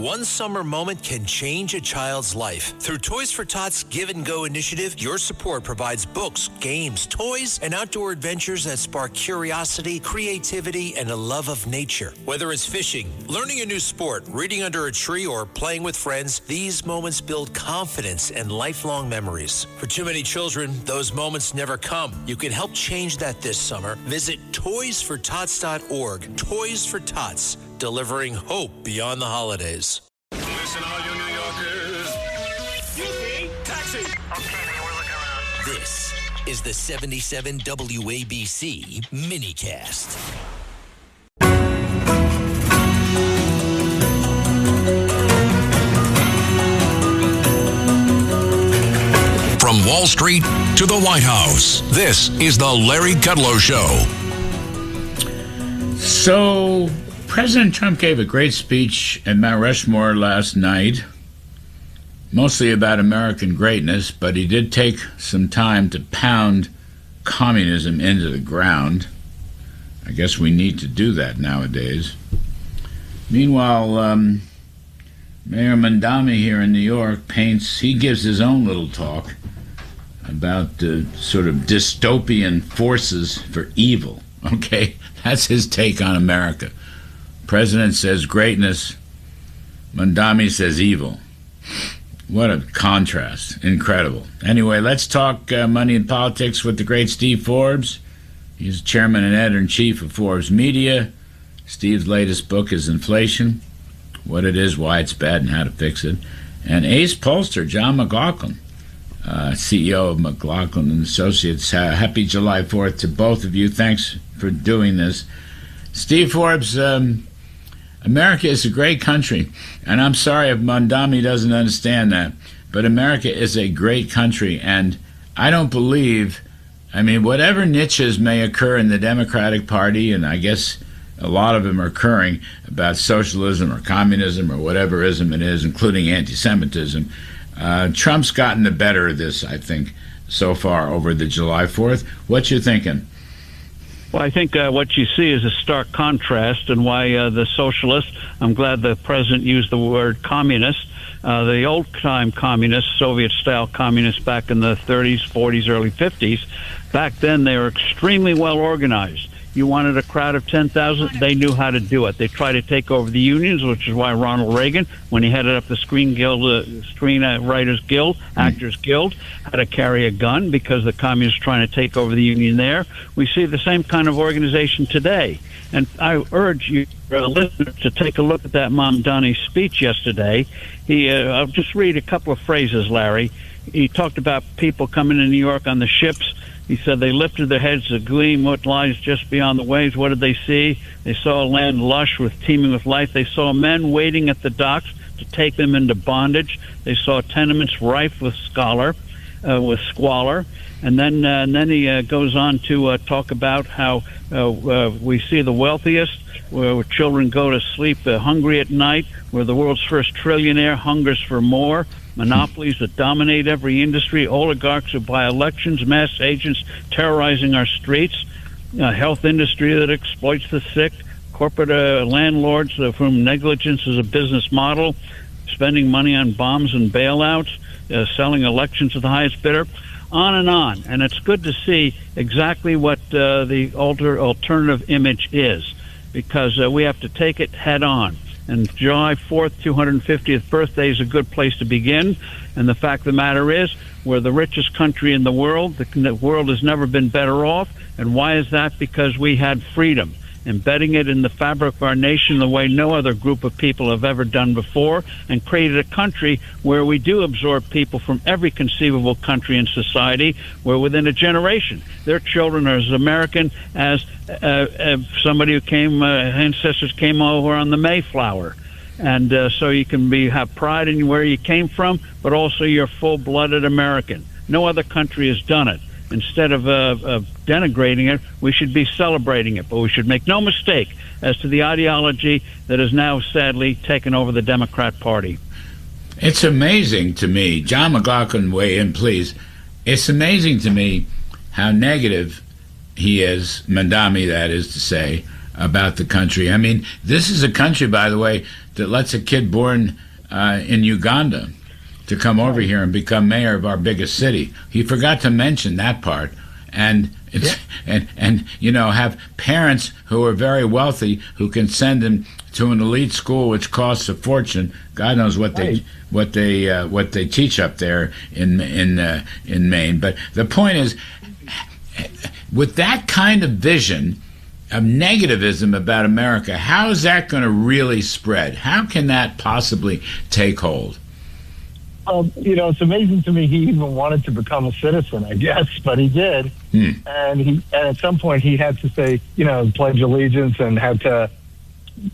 One summer moment can change a child's life. Through Toys for Tots Give and Go initiative, your support provides books, games, toys, and outdoor adventures that spark curiosity, creativity, and a love of nature. Whether it's fishing, learning a new sport, reading under a tree, or playing with friends, these moments build confidence and lifelong memories. For too many children, those moments never come. You can help change that this summer. Visit toysfortots.org. Toys for Tots, delivering hope beyond the holidays. Listen, all you New Yorkers. You see? Taxi. Okay, man, we're looking around. This is the 77 WABC minicast. From Wall Street to the White House, this is the Larry Kudlow Show. So, President Trump gave a great speech at Mount Rushmore last night, mostly about American greatness, but he did take some time to pound communism into the ground. I guess we need to do that nowadays. Meanwhile, Mayor Mandami here in New York he gives his own little talk about sort of dystopian forces for evil. Okay, that's his take on America. President says greatness, Mandami says evil. What a contrast. Incredible. Anyway, let's talk money and politics with the great Steve Forbes. He's chairman and editor-in-chief of Forbes Media. Steve's latest book is Inflation, What It Is, Why It's Bad, and How to Fix It. And ace pollster John Mclaughlin, CEO of Mclaughlin and Associates. Happy July 4th to both of you. Thanks for doing this. Steve Forbes, America is a great country, and I'm sorry if Mandami doesn't understand that, but America is a great country, and I don't believe, whatever niches may occur in the Democratic Party, and I guess a lot of them are occurring about socialism or communism or whatever ism it is, including anti-Semitism, Trump's gotten the better of this, I think, so far over the July 4th. What you thinking? Well, I think what you see is a stark contrast, and why the socialists, I'm glad the president used the word communist, the old-time communists, Soviet-style communists back in the 30s, 40s, early 50s, back then they were extremely well organized. You wanted a crowd of 10,000, they knew how to do it. They tried to take over the unions, which is why Ronald Reagan, when he headed up the Screenwriters Guild, Actors Guild, had to carry a gun because the communists were trying to take over the union there. We see the same kind of organization today. And I urge you, listeners, to take a look at that Mamdani speech yesterday. I'll just read a couple of phrases, Larry. He talked about people coming to New York on the ships. He said they lifted their heads to gleam what lies just beyond the waves. What did they see? They saw a land lush with teeming with life. They saw men waiting at the docks to take them into bondage. They saw tenements rife with squalor. And then he goes on to talk about how we see the wealthiest, where children go to sleep hungry at night, where the world's first trillionaire hungers for more. Monopolies that dominate every industry, oligarchs who buy elections, mass agents terrorizing our streets, health industry that exploits the sick, corporate landlords of whom negligence is a business model, spending money on bombs and bailouts, selling elections to the highest bidder, on. And it's good to see exactly what the alternative image is, because we have to take it head on. And July 4th, 250th birthday is a good place to begin. And the fact of the matter is, we're the richest country in the world. The world has never been better off. And why is that? Because we had freedom, embedding it in the fabric of our nation the way no other group of people have ever done before, and created a country where we do absorb people from every conceivable country and society, where within a generation their children are as American as somebody who ancestors came over on the Mayflower. And so you can have pride in where you came from, but also you're full-blooded American. No other country has done it. Instead of denigrating it, we should be celebrating it. But we should make no mistake as to the ideology that has now sadly taken over the Democrat Party. It's amazing to me. John Mclaughlin, weigh in, please. It's amazing to me how negative he is, Mandami, that is to say, about the country. This is a country, by the way, that lets a kid born in Uganda to come over here and become mayor of our biggest city. He forgot to mention that part. And it's, and have parents who are very wealthy who can send him to an elite school which costs a fortune. God knows what they teach up there in Maine. But the point is, with that kind of vision of negativism about America, how is that going to really spread? How can that possibly take hold? It's amazing to me he even wanted to become a citizen, I guess, but he did. And at some point he had to say, pledge allegiance and had to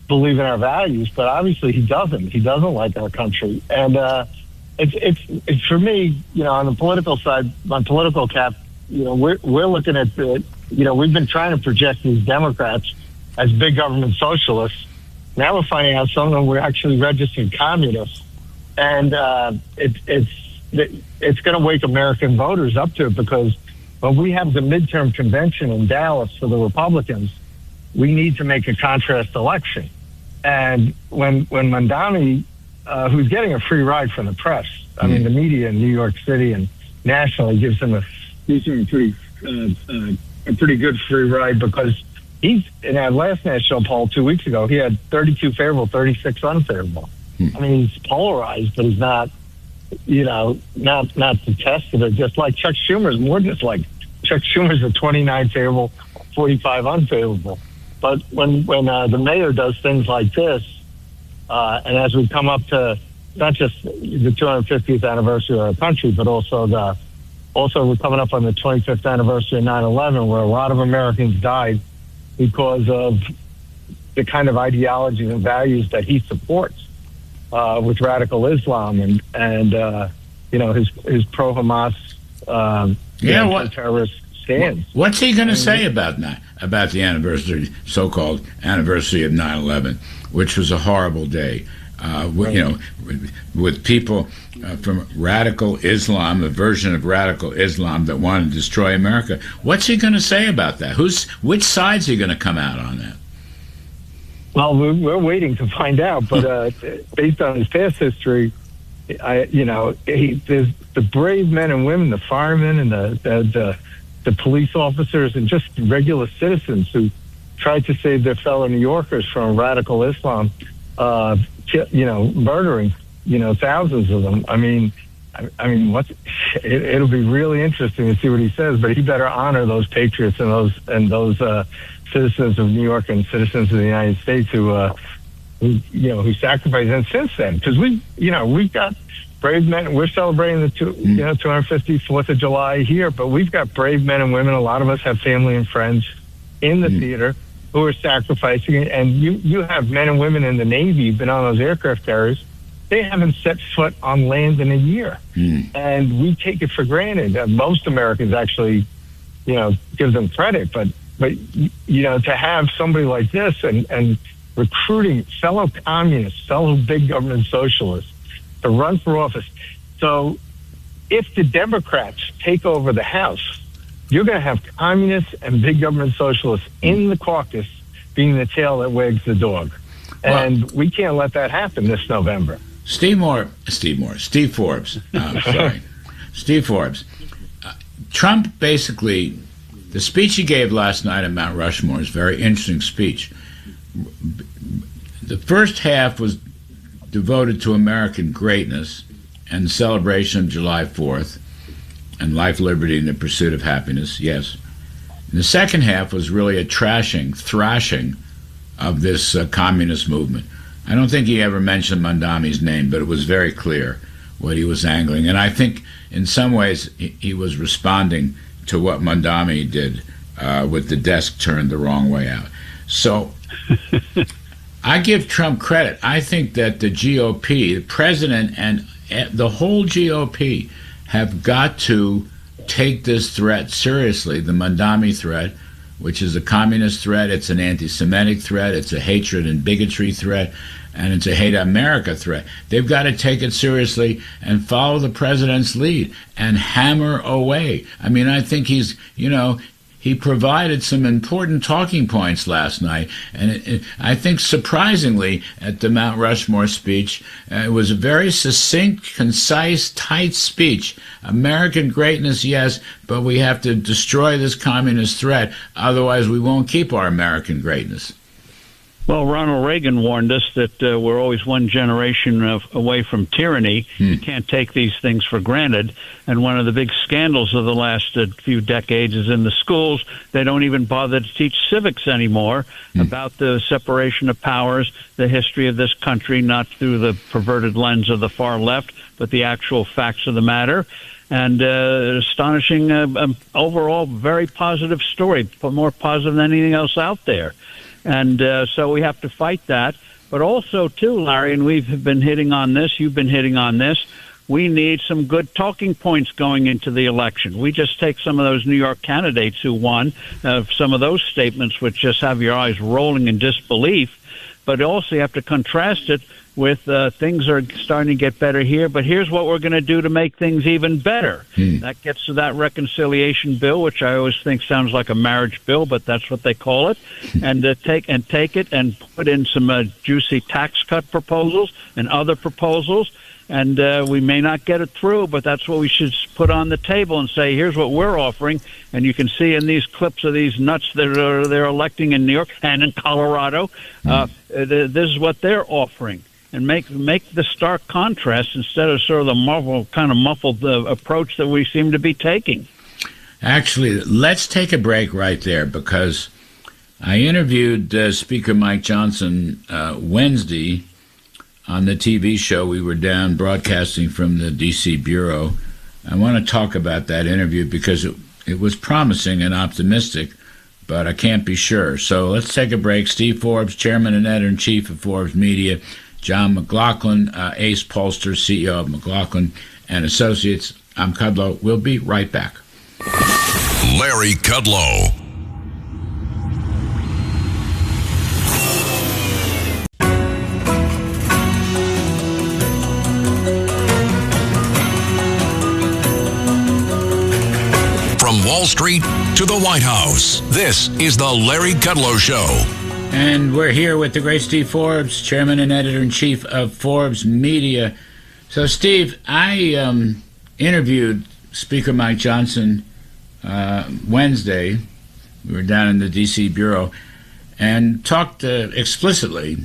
believe in our values, but obviously he doesn't. He doesn't like our country. And it's for me, on the political side, on political cap, we're looking at we've been trying to project these Democrats as big government socialists. Now we're finding out some of them were actually registered communists. And it's going to wake American voters up to it, because when we have the midterm convention in Dallas for the Republicans, we need to make a contrast election. And when Mamdani, who's getting a free ride from the press, I mean, the media in New York City and nationally gives him a pretty good free ride, because he's in our last national poll 2 weeks ago, he had 32 favorable, 36 unfavorable. I mean, he's polarized, but he's not, not detested, or just like Chuck Schumer's more just like Chuck Schumer's a 29 favorable, 45 unfavorable. But when the mayor does things like this, and as we come up to not just the 250th anniversary of our country, but also we're coming up on the 25th anniversary of 9/11, where a lot of Americans died because of the kind of ideologies and values that he supports. With radical Islam and his pro-Hamas terrorist stance. What's he going to say about the anniversary, so-called anniversary of 9/11, which was a horrible day? With people from radical Islam, a version of radical Islam that want to destroy America. What's he going to say about that? Which side's he going to come out on that? Well, we're waiting to find out, but based on his past history, there's the brave men and women, the firemen and the police officers, and just regular citizens who tried to save their fellow New Yorkers from radical Islam, murdering, thousands of them. I mean, it'll be really interesting to see what he says, but he better honor those patriots and those citizens of New York and citizens of the United States who sacrificed. And since then, because we've got brave men. We're celebrating the 254th of July here, but we've got brave men and women. A lot of us have family and friends in the theater who are sacrificing it. And you have men and women in the Navy, been on those aircraft carriers. They haven't set foot on land in a year, and we take it for granted. Most Americans actually, give them credit, but to have somebody like this and recruiting fellow communists, fellow big government socialists to run for office. So if the Democrats take over the House, you're going to have communists and big government socialists in the caucus being the tail that wags the dog. And we can't let that happen this November. Steve Forbes. Steve Forbes. Trump basically, the speech he gave last night at Mount Rushmore is a very interesting speech. The first half was devoted to American greatness and the celebration of July 4th and life, liberty, and the pursuit of happiness, yes. And the second half was really a thrashing of this communist movement. I don't think he ever mentioned Mamdani's name, but it was very clear what he was angling. And I think in some ways he was responding to what Mamdani did with the desk turned the wrong way out. So I give Trump credit. I think that the GOP, the president and the whole GOP have got to take this threat seriously, the Mamdani threat, which is a communist threat, it's an anti-Semitic threat, it's a hatred and bigotry threat, and it's a hate America threat. They've got to take it seriously and follow the president's lead and hammer away. I mean, I think he's he provided some important talking points last night. And I think surprisingly at the Mount Rushmore speech, it was a very succinct, concise, tight speech. American greatness, yes, but we have to destroy this communist threat. Otherwise, we won't keep our American greatness. Well, Ronald Reagan warned us that we're always one generation away from tyranny. You can't take these things for granted. And one of the big scandals of the last few decades is in the schools. They don't even bother to teach civics anymore about the separation of powers, the history of this country, not through the perverted lens of the far left, but the actual facts of the matter. And astonishing, overall, very positive story, more positive than anything else out there. And so we have to fight that. But also, too, Larry, and we've been hitting on this, you've been hitting on this, we need some good talking points going into the election. We just take some of those New York candidates who won, some of those statements which just have your eyes rolling in disbelief, but also you have to contrast it with things are starting to get better here, but here's what we're going to do to make things even better. That gets to that reconciliation bill, which I always think sounds like a marriage bill, but that's what they call it. And take it and put in some juicy tax cut proposals and other proposals. And we may not get it through, but that's what we should put on the table and say, here's what we're offering. And you can see in these clips of these nuts that they're electing in New York and in Colorado, this is what they're offering. And make the stark contrast instead of sort of the muffled approach that we seem to be taking. Actually, let's take a break right there, because I interviewed Speaker Mike Johnson Wednesday on the TV show. We were down broadcasting from the D.C. Bureau. I want to talk about that interview because it was promising and optimistic, but I can't be sure. So let's take a break. Steve Forbes, Chairman and Editor-in-Chief of Forbes Media, John Mclaughlin, Ace Pollster, CEO of Mclaughlin and Associates. I'm Kudlow. We'll be right back. Larry Kudlow. From Wall Street to the White House, this is the Larry Kudlow Show. And we're here with the great Steve Forbes, Chairman and Editor-in-Chief of Forbes Media. So, Steve, I interviewed Speaker Mike Johnson Wednesday. We were down in the D.C. Bureau and talked explicitly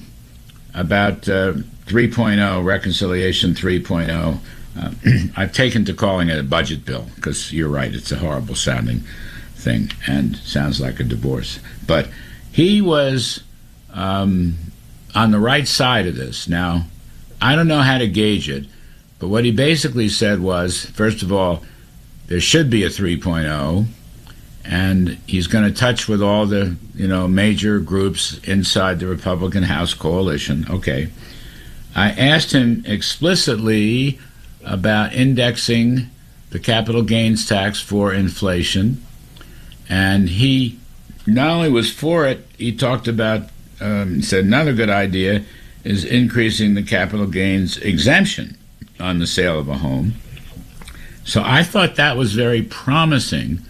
about 3.0, Reconciliation 3.0. I've taken to calling it a budget bill because you're right, it's a horrible sounding thing and sounds like a divorce. But he was on the right side of this. Now, I don't know how to gauge it, but what he basically said was, first of all, there should be a 3.0, and he's going to touch with all the major groups inside the Republican House coalition. Okay. I asked him explicitly about indexing the capital gains tax for inflation, and he not only was for it, he talked about, said another good idea is increasing the capital gains exemption on the sale of a home. So I thought that was very promising.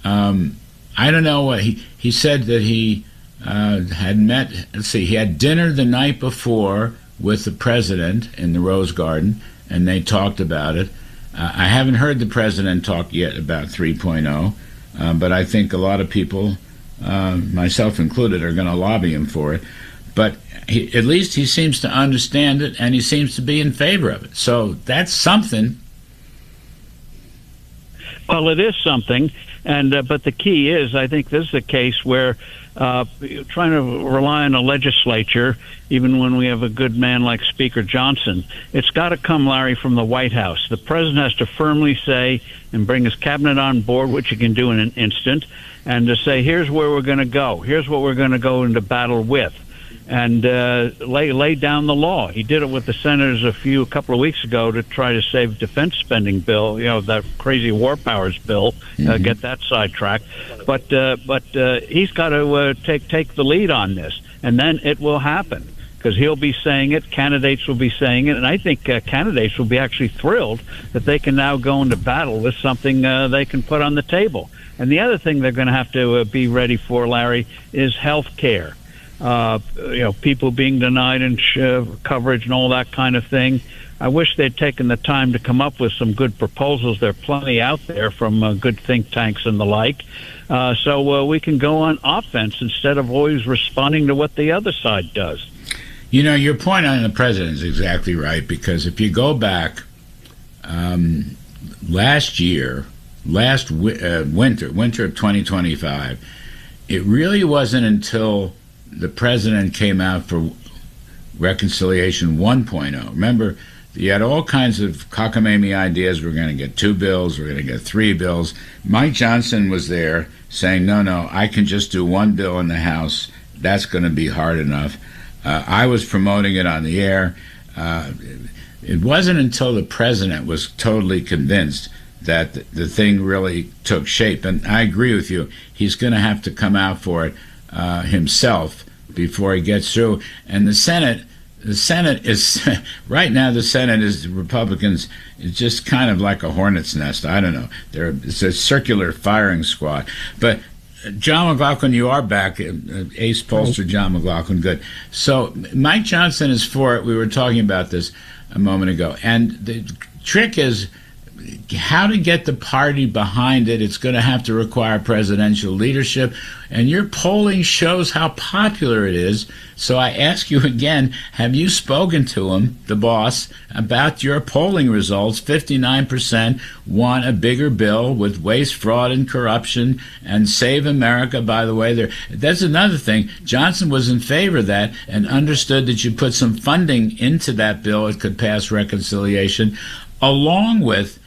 I don't know what he said that he had met, he had dinner the night before with the president in the Rose Garden, and they talked about it. I haven't heard the president talk yet about 3.0, but I think a lot of people, myself included, are going to lobby him for it. But at least he seems to understand it, and he seems to be in favor of it. So that's something. Well, it is something, and but the key is, I think this is a case where trying to rely on a legislature, even when we have a good man like Speaker Johnson, it's got to come, Larry, from the White House. The president has to firmly say and bring his cabinet on board, which he can do in an instant, and to say, here's where we're going to go. Here's what we're going to go into battle with. And lay down the law. He did it with the senators a couple of weeks ago to try to save defense spending bill, that crazy war powers bill, get that sidetracked. But he's got to take the lead on this, and then it will happen, because he'll be saying it, candidates will be saying it, and I think candidates will be actually thrilled that they can now go into battle with something they can put on the table. And the other thing they're going to have to be ready for, Larry, is health care. People being denied coverage and all that kind of thing. I wish they'd taken the time to come up with some good proposals. There are plenty out there from good think tanks and the like. So we can go on offense instead of always responding to what the other side does. You know, your point on the president is exactly right, because if you go back last winter of 2025, it really wasn't until the president came out for Reconciliation 1.0. Remember, you had all kinds of cockamamie ideas. We're going to get 2 bills. We're going to get 3 bills. Mike Johnson was there saying, no, I can just do 1 bill in the House. That's going to be hard enough. I was promoting it on the air. It wasn't until the president was totally convinced that the thing really took shape. And I agree with you. He's going to have to come out for it himself before he gets through. And the Senate is right now. The Senate is Republicans. It's just kind of like a hornet's nest. I don't know. It's a circular firing squad. But John McLaughlin, you are back. Ace pollster John McLaughlin, good. So Mike Johnson is for it. We were talking about this a moment ago, and the trick is how to get the party behind it. It's going to have to require presidential leadership, and your polling shows how popular it is. So I ask you again, have you spoken to him, the boss, about your polling results? 59% want a bigger bill with waste, fraud, and corruption, and Save America, by the way. That's another thing. Johnson was in favor of that and understood that you put some funding into that bill, it could pass reconciliation, along with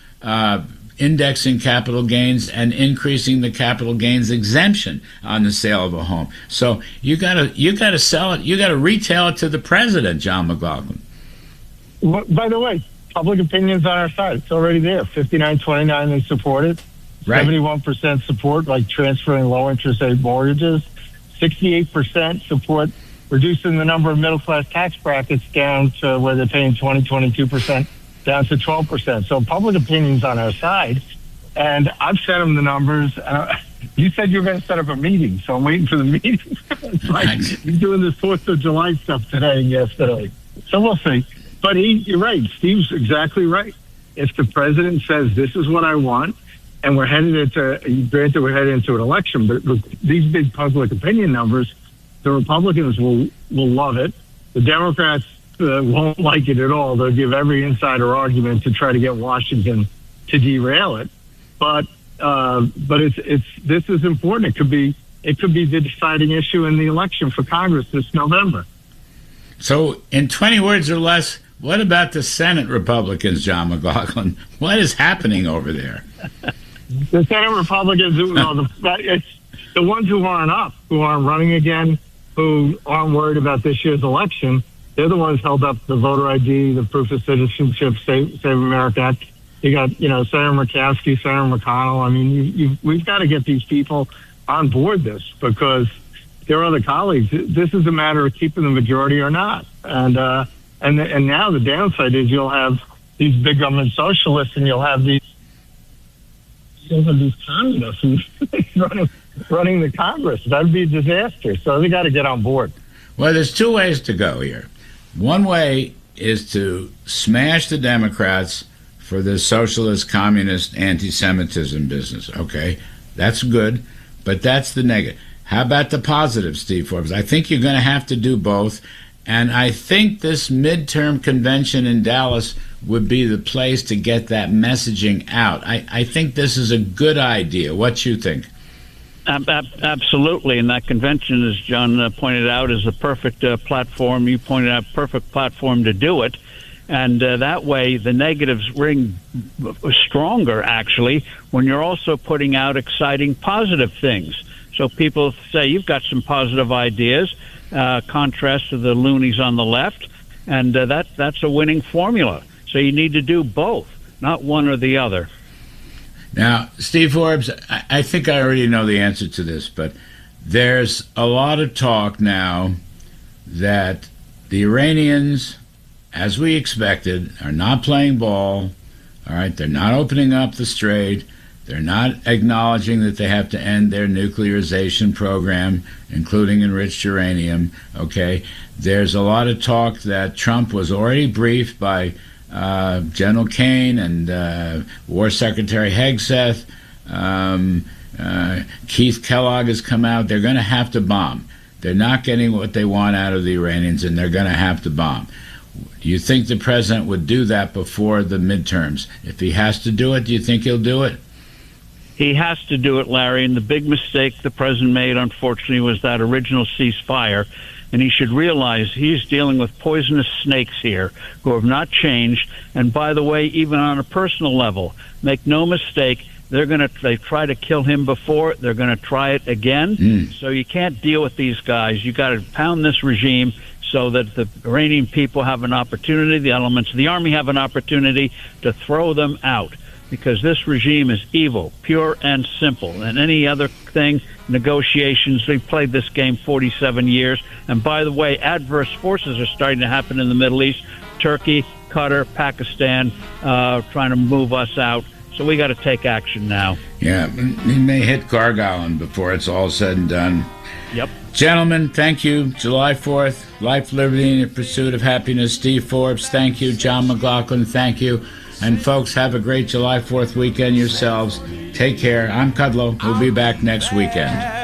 indexing capital gains and increasing the capital gains exemption on the sale of a home. So you gotta sell it. You gotta retail it to the president, John McLaughlin. Well, by the way, public opinion's on our side. It's already there. 59-29, they support it. Right. 71% support, like transferring low interest rate mortgages. 68% support reducing the number of middle class tax brackets down to where they're paying 22% down to 12%. So public opinion's on our side. And I've sent them the numbers. You said you were going to set up a meeting, so I'm waiting for the meeting. It's like you're doing this 4th of July stuff today and yesterday. So we'll see. But you're right. Steve's exactly right. If the president says, this is what I want, and we're headed into an election, but these big public opinion numbers, the Republicans will love it. The Democrats won't like it at all. They'll give every insider argument to try to get Washington to derail it. But this is important. It could be the deciding issue in the election for Congress this November. So, in 20 words or less, what about the Senate Republicans, John McLaughlin? What is happening over there? The Senate Republicans, it's the ones who aren't running again, who aren't worried about this year's election. They're the ones held up the voter ID, the proof of citizenship, Save America Act. You got, Senator Murkowski, Senator McConnell. I mean, we've got to get these people on board this, because their other colleagues. This is a matter of keeping the majority or not. And now the downside is you'll have these big government socialists, and you'll have these communists running the Congress. That'd be a disaster. So they got to get on board. Well, there's 2 ways to go here. One way is to smash the Democrats for the socialist, communist, anti-Semitism business. Okay, that's good, but that's the negative. How about the positive, Steve Forbes? I think you're going to have to do both, and I think this midterm convention in Dallas would be the place to get that messaging out. I think this is a good idea. What you think? Absolutely, and that convention, as John pointed out, is the perfect platform. You pointed out, perfect platform to do it, and that way the negatives ring stronger, actually, when you're also putting out exciting positive things. So people say, you've got some positive ideas, contrast to the loonies on the left, and that's a winning formula. So you need to do both, not one or the other. Now, Steve Forbes, I think I already know the answer to this, but there's a lot of talk now that the Iranians, as we expected, are not playing ball. All right, they're not opening up the strait. They're not acknowledging that they have to end their nuclearization program, including enriched uranium. Okay, there's a lot of talk that Trump was already briefed by General Kane and War Secretary Hegseth. Keith Kellogg has come out. They're going to have to bomb. They're not getting what they want out of the Iranians, and they're going to have to bomb. Do you think the president would do that before the midterms? If he has to do it, do you think he'll do it? He has to do it, Larry, and the big mistake the president made, unfortunately, was that original ceasefire. And he should realize he's dealing with poisonous snakes here who have not changed. And by the way, even on a personal level, make no mistake, they try to kill him before, they're going to try it again. So you can't deal with these guys. You got to pound this regime so that the Iranian people have an opportunity, the elements of the army have an opportunity to throw them out. Because this regime is evil, pure and simple. And any other thing, negotiations, we've played this game 47 years. And by the way, adverse forces are starting to happen in the Middle East. Turkey, Qatar, Pakistan, trying to move us out. So we got to take action now. Yeah, he may hit Gargoyle before it's all said and done. Yep. Gentlemen, thank you. July 4th, life, liberty, and the pursuit of happiness. Steve Forbes, thank you. John Mclaughlin, thank you. And folks, have a great July 4th weekend yourselves. Take care. I'm Kudlow. We'll be back next weekend.